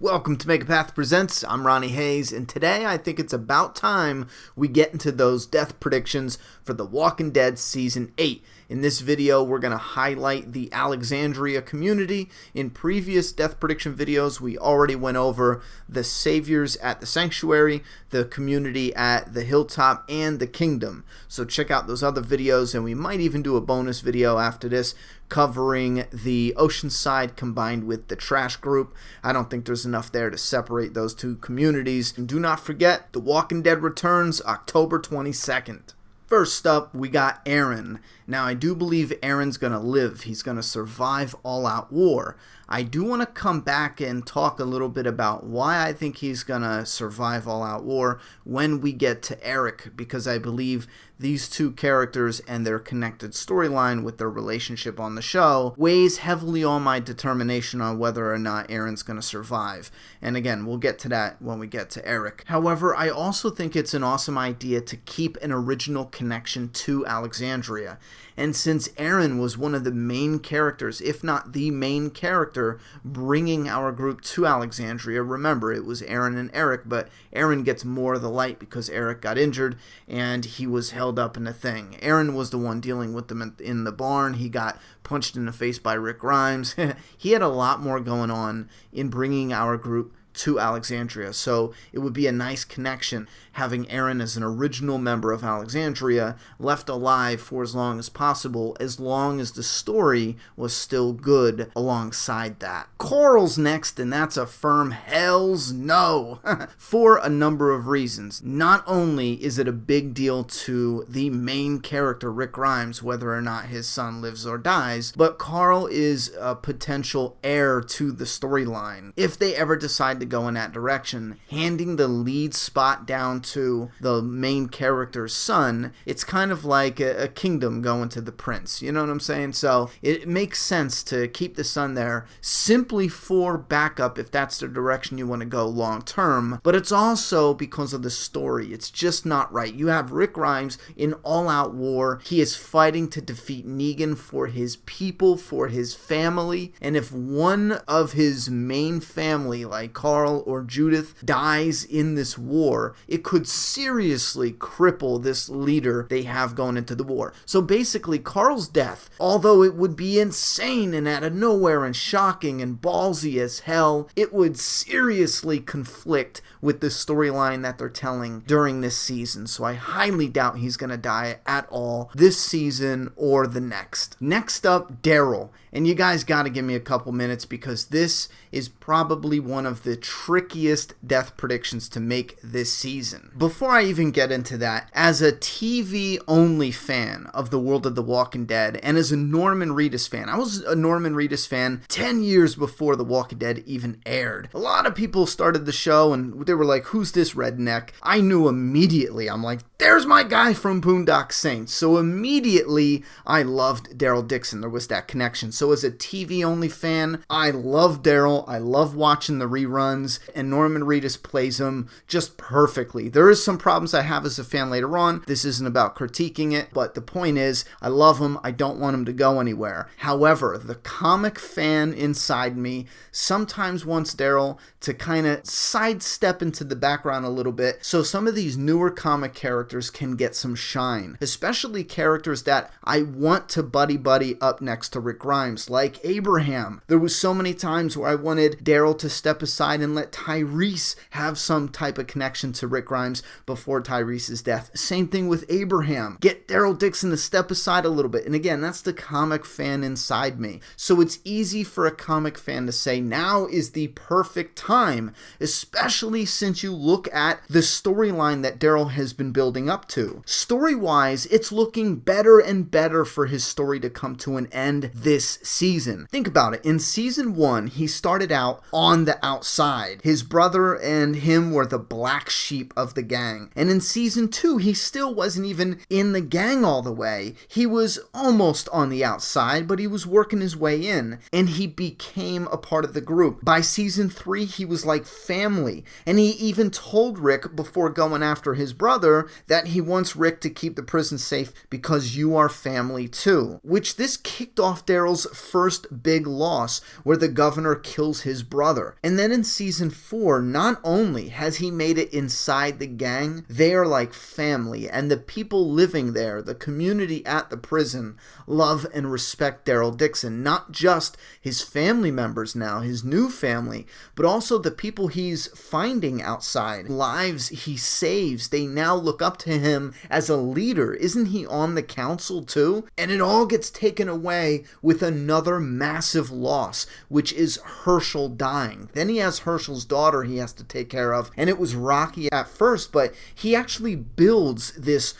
Welcome to Make a Path Presents. I'm Ronnie Hayes, and today I think it's about time we get into those death predictions for The Walking Dead Season 8. In this video, we're going to highlight the Alexandria community. In previous death prediction videos, we already went over the Saviors at the Sanctuary, the community at the Hilltop, and the Kingdom. So check out those other videos, and we might even do a bonus video after this covering the Oceanside combined with the Trash Group. I don't think there's enough there to separate those two communities. And do not forget, The Walking Dead returns October 22nd. First up, we got Aaron. Now, I do believe Aaron's going to live. He's going to survive all-out war. I do want to come back and talk a little bit about why I think he's going to survive all-out war when we get to Eric, because I believe these two characters and their connected storyline with their relationship on the show weighs heavily on my determination on whether or not Aaron's going to survive. And again, we'll get to that when we get to Eric. However, I also think it's an awesome idea to keep an original connection to Alexandria. And since Aaron was one of the main characters, if not the main character, bringing our group to Alexandria, remember, it was Aaron and Eric, but Aaron gets more of the light because Eric got injured and he was held up in a thing. Aaron was the one dealing with them in the barn. He got punched in the face by Rick Grimes. He had a lot more going on in bringing our group to Alexandria, so it would be a nice connection having Aaron as an original member of Alexandria left alive for as long as possible, as long as the story was still good alongside that. Carl's next, and that's a firm hells no for a number of reasons. Not only is it a big deal to the main character, Rick Grimes, whether or not his son lives or dies, but Carl is a potential heir to the storyline. If they ever decide to go in that direction, handing the lead spot down to the main character's son, it's kind of like a kingdom going to the prince, you know what I'm saying? So it makes sense to keep the son there simply for backup if that's the direction you want to go long term, but it's also because of the story. It's just not right. You have Rick Grimes in all-out war. He is fighting to defeat Negan for his people, for his family, and if one of his main family, like Carl or Judith, dies in this war, it could seriously cripple this leader they have going into the war. So basically, Carl's death, although it would be insane and out of nowhere and shocking and ballsy as hell, it would seriously conflict with the storyline that they're telling during this season. So I highly doubt he's going to die at all this season or the next. Next up, Daryl. And you guys got to give me a couple minutes because this is probably one of the trickiest death predictions to make this season. Before I even get into that, as a TV-only fan of the world of The Walking Dead, and as a Norman Reedus fan, I was a Norman Reedus fan 10 years before The Walking Dead even aired. A lot of people started the show and they were like, who's this redneck? I knew immediately. I'm like, there's my guy from Boondock Saints. So immediately, I loved Daryl Dixon. There was that connection. So as a TV-only fan, I love Daryl. I love watching the reruns, and Norman Reedus plays him just perfectly. There is some problems I have as a fan later on. This isn't about critiquing it, but the point is, I love him. I don't want him to go anywhere. However, the comic fan inside me sometimes wants Daryl to kind of sidestep into the background a little bit, so some of these newer comic characters can get some shine, especially characters that I want to buddy up next to Rick Grimes, like Abraham. There was so many times where I wanted Daryl to step aside and let Tyrese have some type of connection to Rick Grimes before Tyrese's death. Same thing with Abraham. Get Daryl Dixon to step aside a little bit. And again, that's the comic fan inside me. So it's easy for a comic fan to say now is the perfect time, especially since you look at the storyline that Daryl has been building up to. Story-wise, it's looking better and better for his story to come to an end this season. Think about it. In season 1, he started out on the outside. His brother and him were the black sheep of the gang. And in season 2, he still wasn't even in the gang all the way. He was almost on the outside, but he was working his way in. And he became a part of the group. By season 3, he was like family. And he even told Rick before going after his brother that he wants Rick to keep the prison safe because you are family too. Which this kicked off Daryl's first big loss, where the governor kills his brother. And then in season 4, not only has he made it inside the gang, they are like family, and the people living there, the community at the prison, love and respect Daryl Dixon. Not just his family members now, his new family, but also the people he's finding outside, lives he saves. They now look up to him as a leader. Isn't he on the council too? And it all gets taken away with another massive loss, which is Herschel dying. Then he has Herschel's daughter he has to take care of, and it was rocky at first, but he actually builds this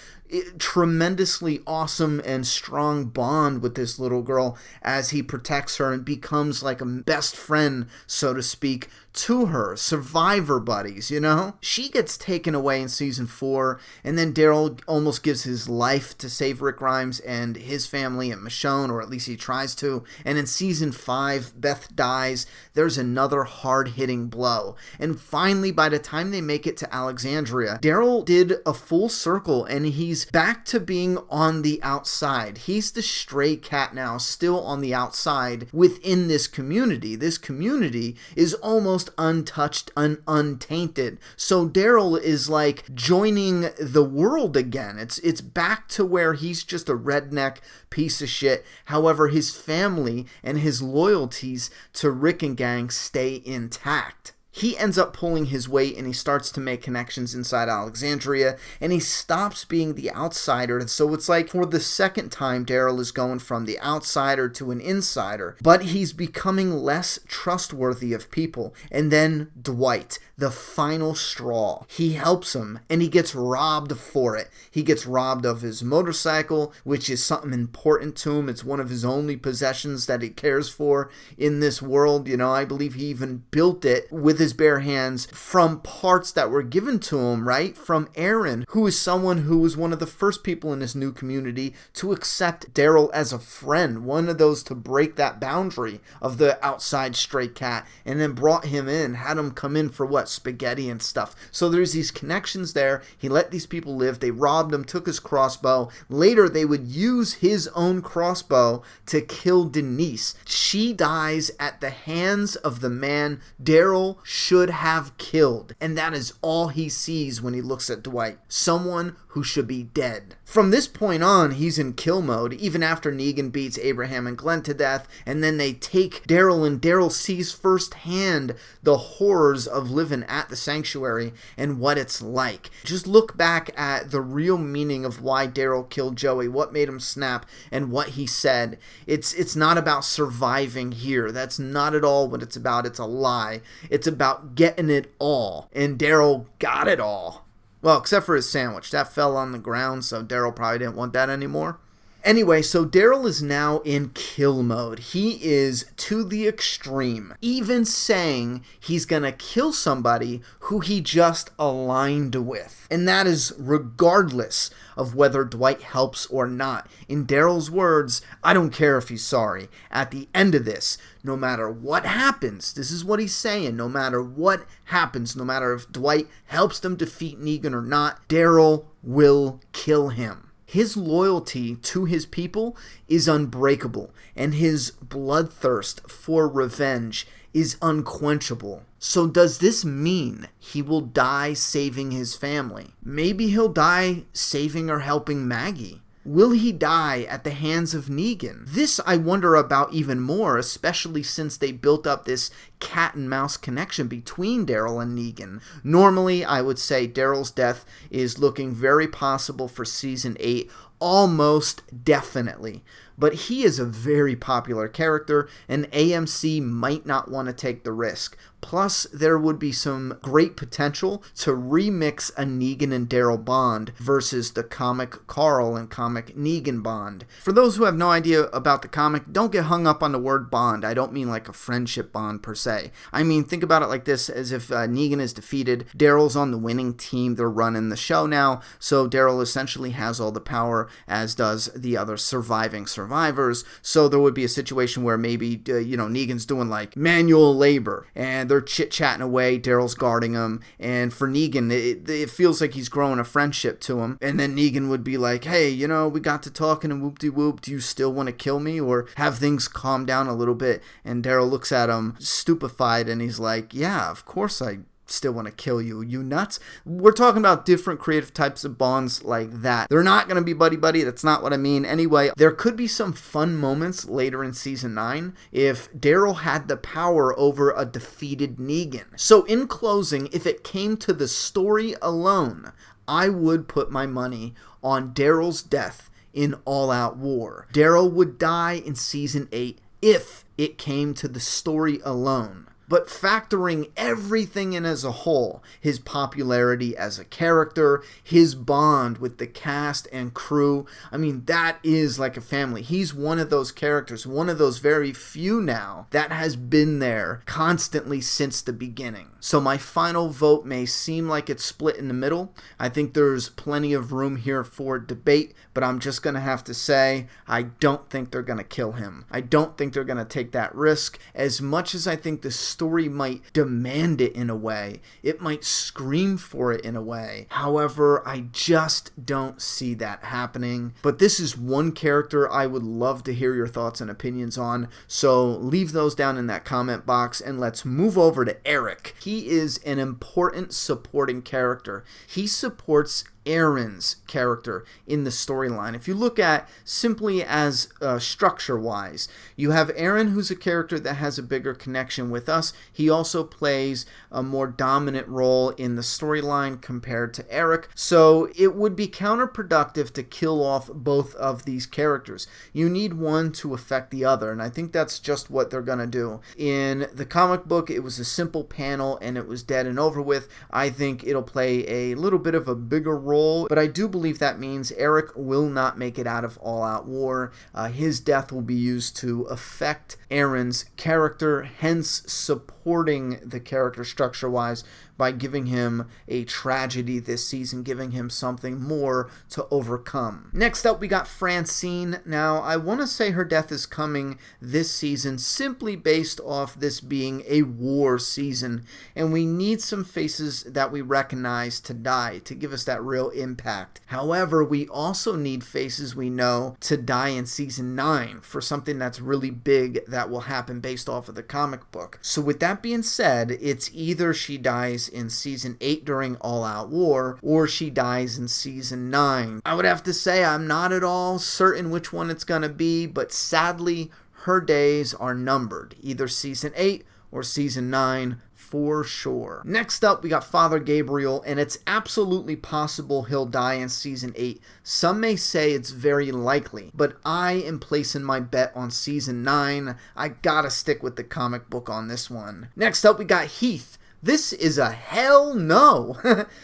tremendously awesome and strong bond with this little girl as he protects her and becomes like a best friend, so to speak, to her. Survivor buddies, you know? She gets taken away in season 4, and then Daryl almost gives his life to save Rick Grimes and his family and Michonne, or at least he tries to. And in season 5, Beth dies. There's another hard-hitting blow. And finally, by the time they make it to Alexandria, Daryl did a full circle, and he's back to being on the outside. He's the stray cat now, still on the outside within this community. This community is almost untouched and untainted. So Daryl is like joining the world again. It's back to where he's just a redneck piece of shit. However, his family and his loyalties to Rick and gang stay intact. He ends up pulling his weight, and he starts to make connections inside Alexandria, and he stops being the outsider. So it's like for the second time, Daryl is going from the outsider to an insider, but he's becoming less trustworthy of people. And then Dwight, the final straw, he helps him, and he gets robbed for it. He gets robbed of his motorcycle, which is something important to him. It's one of his only possessions that he cares for in this world. You know, I believe he even built it with his bare hands from parts that were given to him, right? From Aaron, who is someone who was one of the first people in this new community to accept Daryl as a friend, one of those to break that boundary of the outside stray cat, and then brought him in, had him come in for what? Spaghetti and stuff. So there's these connections there. He let these people live. They robbed him, took his crossbow. Later, they would use his own crossbow to kill Denise. She dies at the hands of the man Daryl should have killed, and that is all he sees when he looks at Dwight. Someone who should be dead. From this point on, he's in kill mode, even after Negan beats Abraham and Glenn to death, and then they take Daryl, and Daryl sees firsthand the horrors of living at the sanctuary and what it's like. Just look back at the real meaning of why Daryl killed Joey, what made him snap, and what he said. It's not about surviving here. That's not at all what it's about. It's a lie. It's about getting it all, and Daryl got it all. Well, except for his sandwich. That fell on the ground, so Daryl probably didn't want that anymore. Anyway, so Daryl is now in kill mode. He is to the extreme, even saying he's gonna kill somebody who he just aligned with. And that is regardless of whether Dwight helps or not. In Daryl's words, I don't care if he's sorry. At the end of this, no matter what happens, this is what he's saying, no matter what happens, no matter if Dwight helps them defeat Negan or not, Daryl will kill him. His loyalty to his people is unbreakable, and his bloodthirst for revenge is unquenchable. So does this mean he will die saving his family? Maybe he'll die saving or helping Maggie. Will he die at the hands of Negan? This I wonder about even more, especially since they built up this cat and mouse connection between Daryl and Negan. Normally, I would say Daryl's death is looking very possible for season 8, almost definitely. But he is a very popular character, and AMC might not want to take the risk. Plus, there would be some great potential to remix a Negan and Daryl bond versus the comic Carl and comic Negan bond. For those who have no idea about the comic, don't get hung up on the word bond. I don't mean like a friendship bond per se. I mean, think about it like this, as if Negan is defeated, Daryl's on the winning team, they're running the show now, so Daryl essentially has all the power power, as does the other surviving survivors. So there would be a situation where maybe, Negan's doing like manual labor and they're chit-chatting away, Daryl's guarding him, and for Negan, it feels like he's growing a friendship to him, and then Negan would be like, hey, we got to talking and whoop-de-whoop, do you still want to kill me, or have things calm down a little bit? And Daryl looks at him stupefied and he's like, yeah, of course I still want to kill you. You nuts? We're talking about different creative types of bonds like that. They're not going to be buddy-buddy. That's not what I mean. Anyway, there could be some fun moments later in season 9 if Daryl had the power over a defeated Negan. So in closing, if it came to the story alone, I would put my money on Daryl's death in All Out War. Daryl would die in season 8 if it came to the story alone. But factoring everything in as a whole, his popularity as a character, his bond with the cast and crew, I mean, that is like a family. He's one of those characters, one of those very few now that has been there constantly since the beginning. So my final vote may seem like it's split in the middle. I think there's plenty of room here for debate, but I'm just going to have to say, I don't think they're going to kill him. I don't think they're going to take that risk. As much as I think the story might demand it in a way, it might scream for it in a way. However, I just don't see that happening. But this is one character I would love to hear your thoughts and opinions on, so leave those down in that comment box, and let's move over to Eric. He is an important supporting character. He supports Aaron's character in the storyline. If you look at simply as structure-wise, you have Aaron, who's a character that has a bigger connection with us. He also plays a more dominant role in the storyline compared to Eric, so it would be counterproductive to kill off both of these characters. You need one to affect the other, and I think that's just what they're going to do. In the comic book, it was a simple panel and it was dead and over with. I think it'll play a little bit of a bigger role, but I do believe that means Eric will not make it out of All Out War. His death will be used to affect Aaron's character, hence supporting the character structure-wise by giving him a tragedy this season, giving him something more to overcome. Next up, we got Francine. Now, I want to say her death is coming this season simply based off this being a war season, and we need some faces that we recognize to die to give us that real impact. However, we also need faces we know to die in season 9 for something that's really big that will happen based off of the comic book. So with that being said, it's either she dies in season 8 during All Out War, or she dies in season 9. I would have to say I'm not at all certain which one it's gonna be, but sadly her days are numbered, either season 8 or season 9 for sure. Next up, we got Father Gabriel, and it's absolutely possible he'll die in season 8. Some may say it's very likely, but I am placing my bet on season 9. I gotta stick with the comic book on this one. Next up, we got Heath. This is a hell no.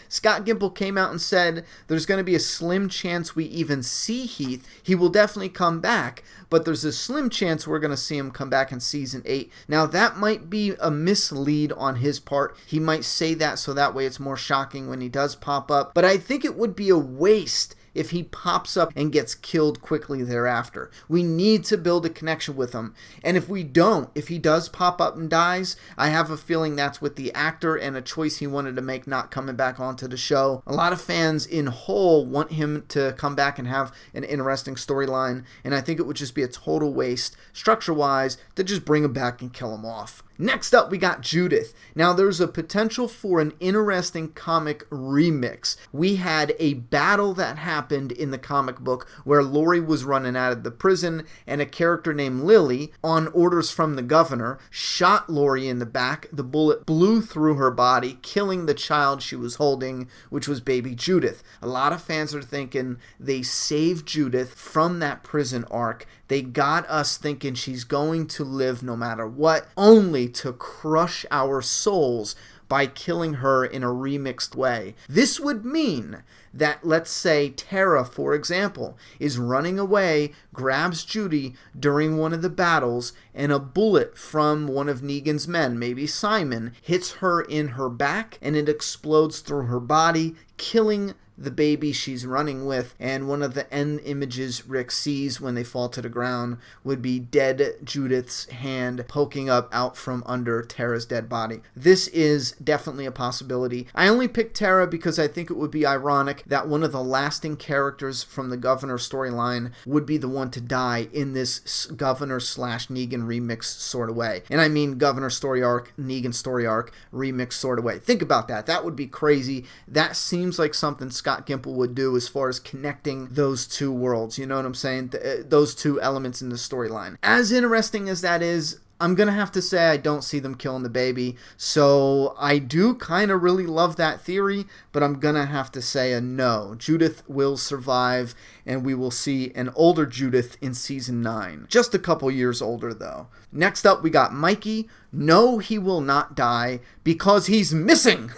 Scott Gimple came out and said there's going to be a slim chance we even see Heath. He will definitely come back, but there's a slim chance we're going to see him come back in season 8. Now, that might be a mislead on his part. He might say that so that way it's more shocking when he does pop up, but I think it would be a waste if he pops up and gets killed quickly thereafter. We need to build a connection with him. And if we don't, if he does pop up and dies, I have a feeling that's with the actor and a choice he wanted to make not coming back onto the show. A lot of fans in whole want him to come back and have an interesting storyline, and I think it would just be a total waste, structure-wise, to just bring him back and kill him off. Next up, we got Judith. Now, there's a potential for an interesting comic remix. We had a battle that happened in the comic book where Lori was running out of the prison, and a character named Lily, on orders from the governor, shot Lori in the back. The bullet blew through her body, killing the child she was holding, which was baby Judith. A lot of fans are thinking they saved Judith from that prison arc. They got us thinking she's going to live no matter what, only to crush our souls by killing her in a remixed way. This would mean that, let's say, Tara, for example, is running away, grabs Judy during one of the battles, and a bullet from one of Negan's men, maybe Simon, hits her in her back, and it explodes through her body, killing the baby she's running with, and one of the end images Rick sees when they fall to the ground would be dead Judith's hand poking up out from under Tara's dead body. This is definitely a possibility. I only picked Tara because I think it would be ironic that one of the lasting characters from the Governor storyline would be the one to die in this Governor / Negan remix sort of way. And I mean Governor story arc, Negan story arc, remix sort of way. Think about that. That would be crazy. That seems like something Scott Gimple would do as far as connecting those two worlds. You know what I'm saying? Those two elements in the storyline. As interesting as that is, I'm going to have to say I don't see them killing the baby. So I do kind of really love that theory, but I'm going to have to say a no. Judith will survive, and we will see an older Judith in season 9. Just a couple years older, though. Next up, we got Mikey. No, he will not die because he's missing.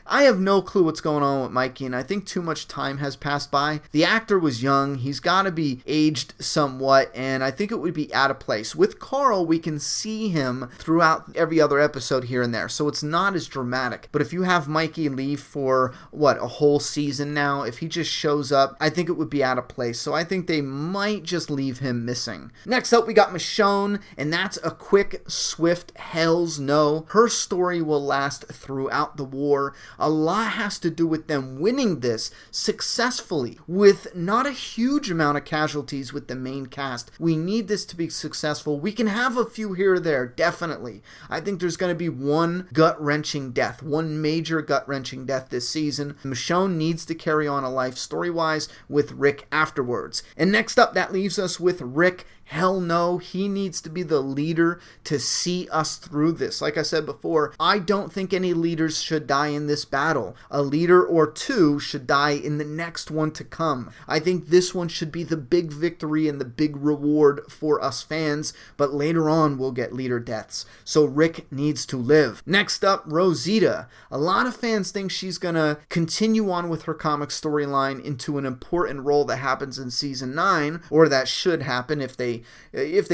I have no clue what's going on with Mikey, and I think too much time has passed by. The actor was young. He's got to be aged somewhat, and I think it would be out of place. With Carl, we can see him throughout every other episode here and there, so it's not as dramatic. But if you have Mikey leave for, a whole season now, if he just shows up, I think it would be out of place. So I think they might just leave him missing. Next up, we got Michonne, and that's a quick, swift hells no. Her story will last throughout the war. A lot has to do with them winning this successfully with not a huge amount of casualties with the main cast. We need this to be successful. We can have a few here or there, definitely. I think there's going to be one gut-wrenching death, one major gut-wrenching death this season. Michonne needs to carry on a life story-wise with Rick afterwards. And next up, that leaves us with Rick. Hell no, he needs to be the leader to see us through this. Like I said before, I don't think any leaders should die in this battle. A leader or two should die in the next one to come. I think this one should be the big victory and the big reward for us fans, but later on we'll get leader deaths. So Rick needs to live. Next up, Rosita. A lot of fans think she's gonna continue on with her comic storyline into an important role that happens in season 9, or that should happen if they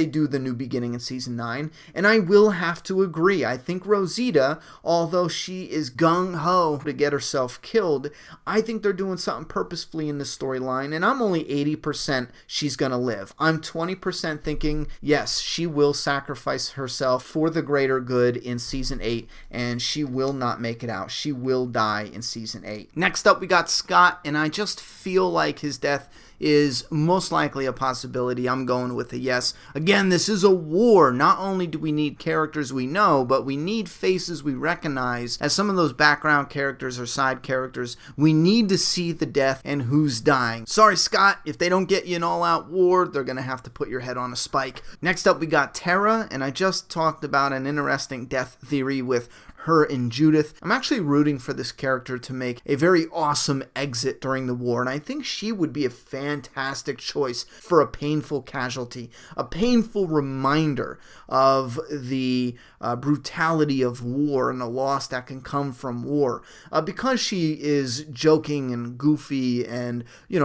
do the new beginning in season 9, and I will have to agree. I think Rosita, although she is gung-ho to get herself killed, I think they're doing something purposefully in this storyline, and I'm only 80% she's gonna live. I'm 20% thinking, yes, she will sacrifice herself for the greater good in season 8, and she will not make it out. She will die in season 8. Next up, we got Scott, and I just feel like his death is most likely a possibility. I'm going with a yes. Again, this is a war. Not only do we need characters we know, but we need faces we recognize as some of those background characters or side characters. We need to see the death and who's dying. Sorry, Scott, if they don't get you an all-out war, they're going to have to put your head on a spike. Next up, we got Tara, and I just talked about an interesting death theory with her and Judith. I'm actually rooting for this character to make a very awesome exit during the war, and I think she would be a fantastic choice for a painful casualty, a painful reminder of the brutality of war and the loss that can come from war. Because she is joking and goofy and,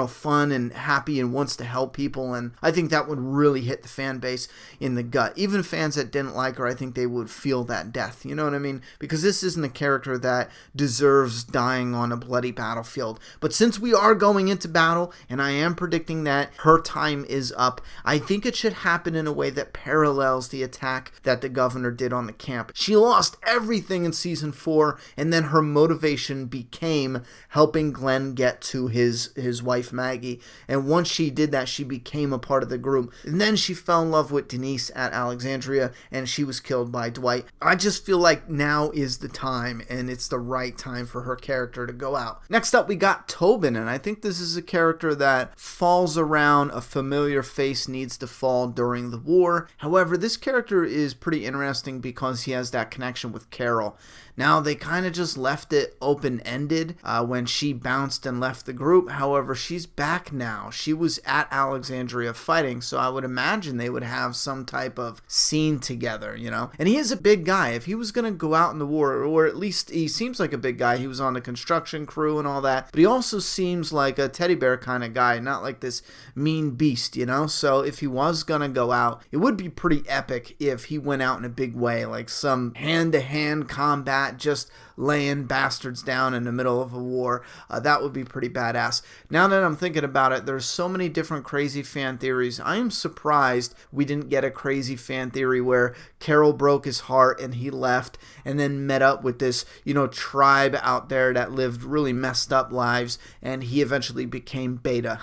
fun and happy and wants to help people, and I think that would really hit the fan base in the gut. Even fans that didn't like her, I think they would feel that death, you know what I mean? Because this isn't a character that deserves dying on a bloody battlefield. But since we are going into battle, and I am predicting that her time is up, I think it should happen in a way that parallels the attack that the governor did on the camp. She lost everything in season 4, and then her motivation became helping Glenn get to his wife Maggie. And once she did that, she became a part of the group. And then she fell in love with Denise at Alexandria, and she was killed by Dwight. I just feel like now is the time, and it's the right time for her character to go out. Next up, we got Tobin, and I think this is a character that falls around a familiar face needs to fall during the war. However, this character is pretty interesting because he has that connection with Carol. Now, they kind of just left it open-ended when she bounced and left the group. However, she's back now. She was at Alexandria fighting, so I would imagine they would have some type of scene together, And he is a big guy. If he was going to go out in the war, or at least he seems like a big guy. He was on the construction crew and all that. But he also seems like a teddy bear kind of guy, not like this mean beast, So if he was going to go out, it would be pretty epic if he went out in a big way, like some hand-to-hand combat. that just laying bastards down in the middle of a war. That would be pretty badass. Now that I'm thinking about it, there's so many different crazy fan theories. I am surprised we didn't get a crazy fan theory where Carol broke his heart and he left and then met up with this, tribe out there that lived really messed up lives, and he eventually became Beta.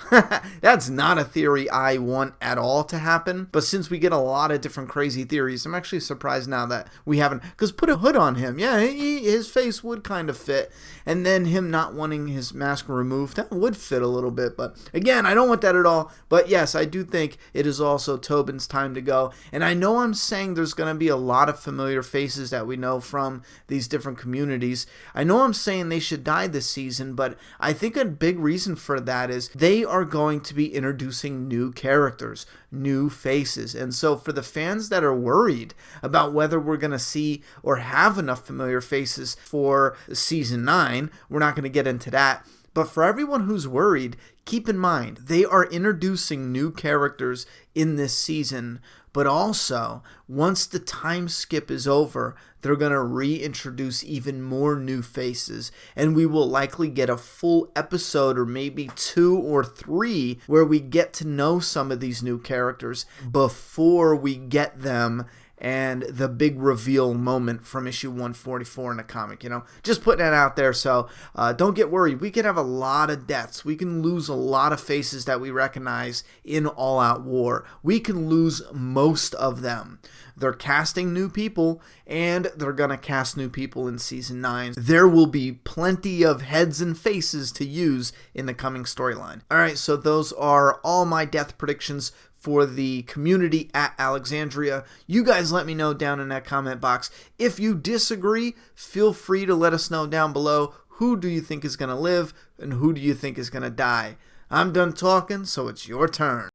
That's not a theory I want at all to happen, but since we get a lot of different crazy theories, I'm actually surprised now that we haven't, because put a hood on him. Yeah, his face would kind of fit, and then him not wanting his mask removed, that would fit a little bit, but again, I don't want that at all. But yes, I do think it is also Tobin's time to go, and I know I'm saying there's going to be a lot of familiar faces that we know from these different communities. I know I'm saying they should die this season, but I think a big reason for that is they are going to be introducing new characters, new faces, and so for the fans that are worried about whether we're going to see or have enough familiar faces for season 9, we're not going to get into that. But for everyone who's worried, keep in mind, they are introducing new characters in this season, but also, once the time skip is over, they're going to reintroduce even more new faces, and we will likely get a full episode or maybe 2 or 3 where we get to know some of these new characters before we get them and the big reveal moment from issue 144 in the comic, just putting that out there. So don't get worried. We can have a lot of deaths. We can lose a lot of faces that we recognize in All Out War. We can lose most of them. They're casting new people, and they're going to cast new people in season 9. There will be plenty of heads and faces to use in the coming storyline. All right, so those are all my death predictions for the community at Alexandria. You guys let me know down in that comment box. If you disagree, feel free to let us know down below. Who do you think is going to live and who do you think is going to die? I'm done talking, so it's your turn.